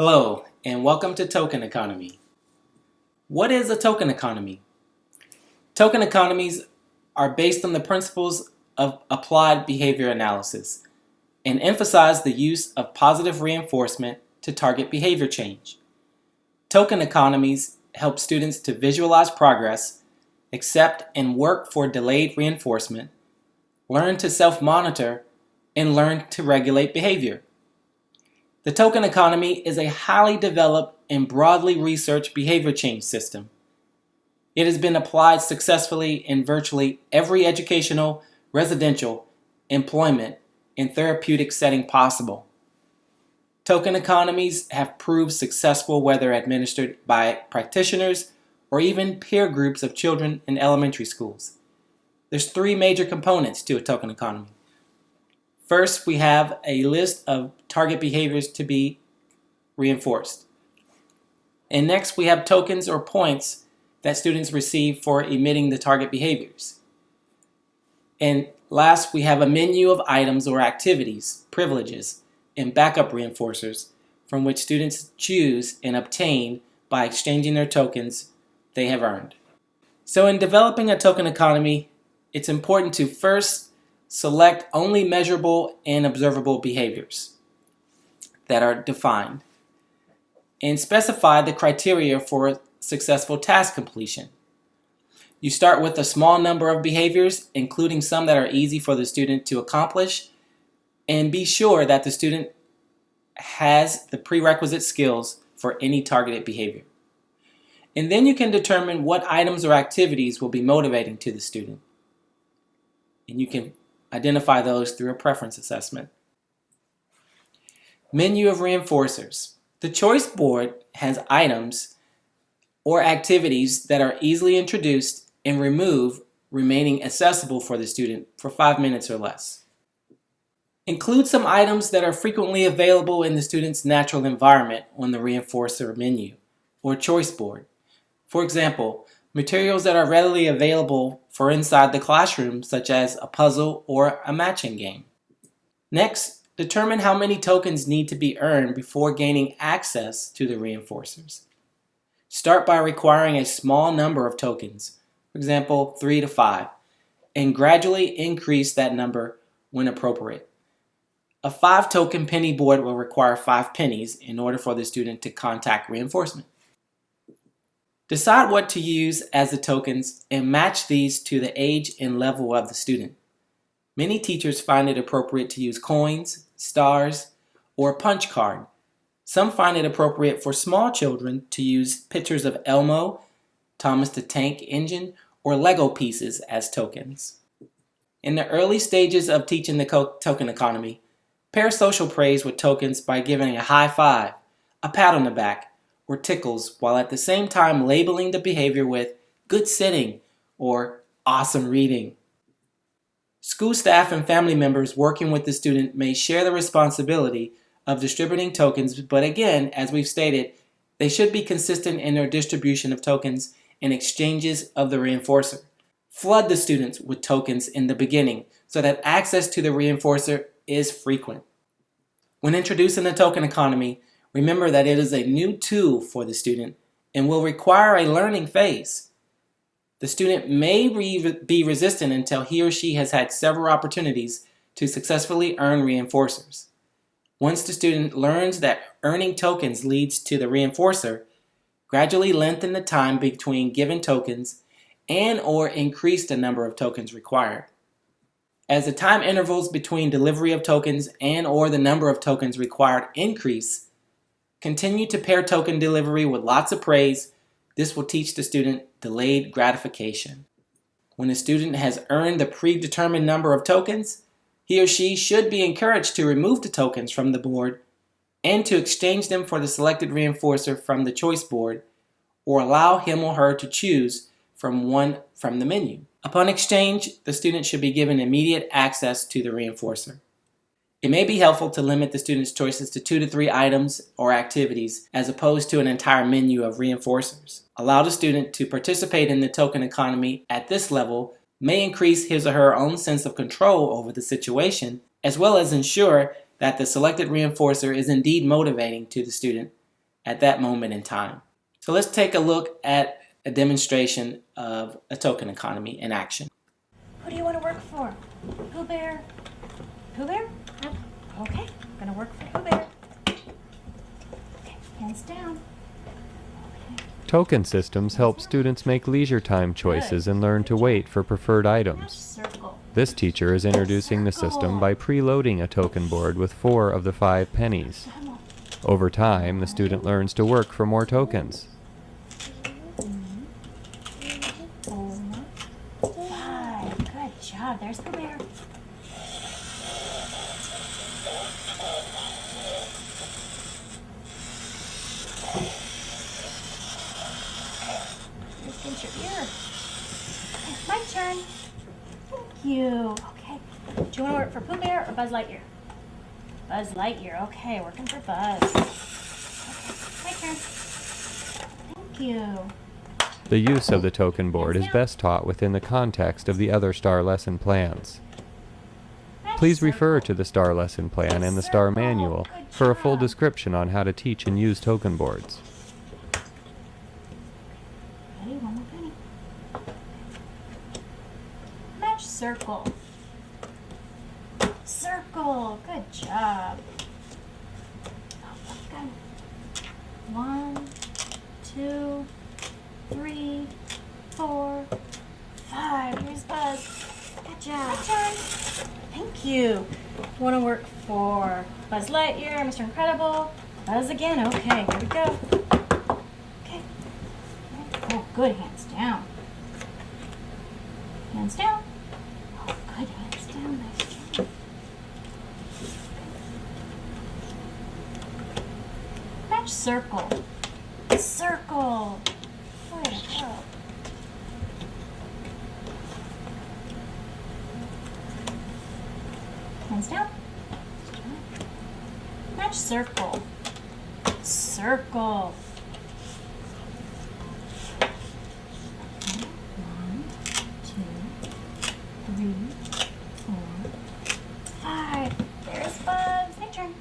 Hello, and welcome to Token Economy. What is a token economy? Token economies are based on the principles of applied behavior analysis and emphasize the use of positive reinforcement to target behavior change. Token economies help students to visualize progress, accept and work for delayed reinforcement, learn to self-monitor, and learn to regulate behavior. The token economy is a highly developed and broadly researched behavior change system. It has been applied successfully in virtually every educational, residential, employment, and therapeutic setting possible. Token economies have proved successful whether administered by practitioners or even peer groups of children in elementary schools. There's three major components to a token economy. First, we have a list of target behaviors to be reinforced. And next, we have tokens or points that students receive for emitting the target behaviors. And last, we have a menu of items or activities, privileges, and backup reinforcers from which students choose and obtain by exchanging their tokens they have earned. So in developing a token economy, it's important to first select only measurable and observable behaviors that are defined and specify the criteria for successful task completion. You start with a small number of behaviors, including some that are easy for the student to accomplish, and be sure that the student has the prerequisite skills for any targeted behavior. And then you can determine what items or activities will be motivating to the student. And you can identify those through a preference assessment. Menu of reinforcers. The choice board has items or activities that are easily introduced and removed, remaining accessible for the student for 5 minutes or less. Include some items that are frequently available in the student's natural environment on the reinforcer menu or choice board. For example, materials that are readily available for inside the classroom, such as a puzzle or a matching game. Next, determine how many tokens need to be earned before gaining access to the reinforcers. Start by requiring a small number of tokens, for example, 3 to 5, and gradually increase that number when appropriate. A 5-token penny board will require 5 pennies in order for the student to contact reinforcement. Decide what to use as the tokens and match these to the age and level of the student. Many teachers find it appropriate to use coins, stars, or a punch card. Some find it appropriate for small children to use pictures of Elmo, Thomas the Tank Engine, or Lego pieces as tokens. In the early stages of teaching the token economy, pair social praise with tokens by giving a high five, a pat on the back, or tickles, while at the same time labeling the behavior with good sitting or awesome reading. School staff and family members working with the student may share the responsibility of distributing tokens, but again, as we've stated, they should be consistent in their distribution of tokens and exchanges of the reinforcer. Flood the students with tokens in the beginning so that access to the reinforcer is frequent. When introducing the token economy, remember that it is a new tool for the student and will require a learning phase. The student may be resistant until he or she has had several opportunities to successfully earn reinforcers. Once the student learns that earning tokens leads to the reinforcer, gradually lengthen the time between given tokens and or increase the number of tokens required. As the time intervals between delivery of tokens and or the number of tokens required increase, continue to pair token delivery with lots of praise. This will teach the student delayed gratification. When a student has earned the predetermined number of tokens, he or she should be encouraged to remove the tokens from the board and to exchange them for the selected reinforcer from the choice board, or allow him or her to choose from one from the menu. Upon exchange, the student should be given immediate access to the reinforcer. It may be helpful to limit the student's choices to 2 to 3 items or activities as opposed to an entire menu of reinforcers. Allow the student to participate in the token economy at this level may increase his or her own sense of control over the situation, as well as ensure that the selected reinforcer is indeed motivating to the student at that moment in time. So let's take a look at a demonstration of a token economy in action. Who do you want to work for? Pooh Bear? Pooh Bear? Okay, I'm going to work for Pooh Bear. Okay, hands down. Okay. Token systems help students make leisure time choices and learn to wait for preferred items. Circle. This teacher is introducing the system by preloading a token board with 4 of the 5 pennies. Over time, the student learns to work for more tokens. 4, 5. Good job. There's Pooh Bear. Just pinch your ear. Okay, my turn. Thank you. Okay. Do you want to work for Pooh Bear or Buzz Lightyear? Buzz Lightyear. Okay, working for Buzz. Okay, my turn. Thank you. The use of the token board is best taught within the context of the other STAR lesson plans. Please refer to the STAR lesson plan and the STAR manual for a full description on how to teach and use token boards. Ready? One more penny. Match circle. Circle. Good job. Oh, good. 1, 2, 3, 4, 5. Here's Buzz. Good job. My turn. Thank you. Want to work for Buzz Lightyear, Mr. Incredible? Buzz again. Okay, here we go. Okay. Oh, good. Hands down. Hands down. Oh, good. Hands down. Nice job. Match circle. Circle. Way to go. Hands down. Match circle. Circle. 1, 2, 3, 4, 5. There's Buzz. My turn.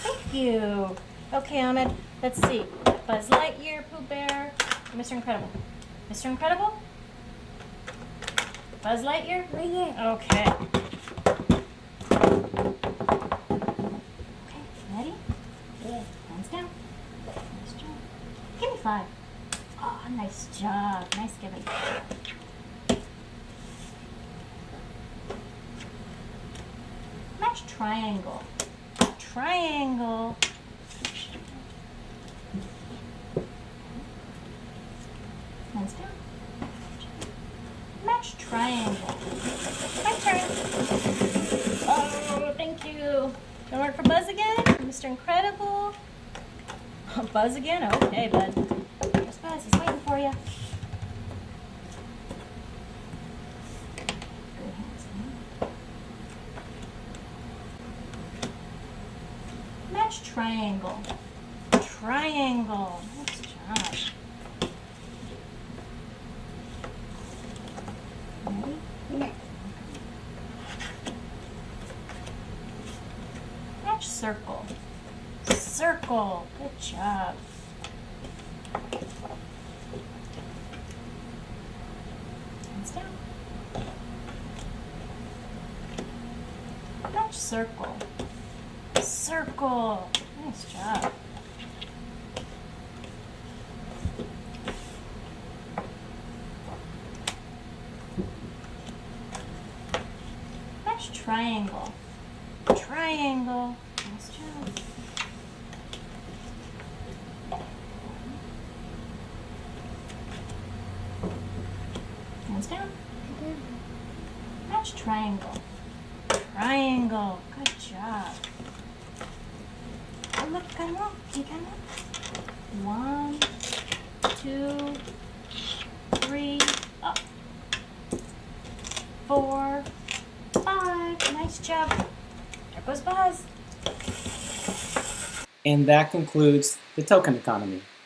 Thank you. Okay, Ahmed. Let's see. Buzz Lightyear, Pooh Bear, Mr. Incredible. Mr. Incredible? Buzz Lightyear? Right here. Okay. Okay, ready? Yeah. Hands down. Nice job. Give me 5. Oh, nice job. Nice giving. Match triangle. Triangle. Hands down. Match triangle. My turn. Oh, thank you. Gonna work for Buzz again? Mr. Incredible? Buzz again? Okay, bud. There's Buzz. He's waiting for you. Good hands down. Match triangle. Triangle. Nice job. Ready? Yeah. Match circle. Circle. Good job. Hands down. Match circle. Circle. Nice job. Match triangle. Triangle. Nice job. Hands down. Match triangle. Triangle. Good job. Oh, look, got them all. Do you got them all? 1, 2, 3, up. 4, 5. Nice job. There goes Buzz. And that concludes the token economy.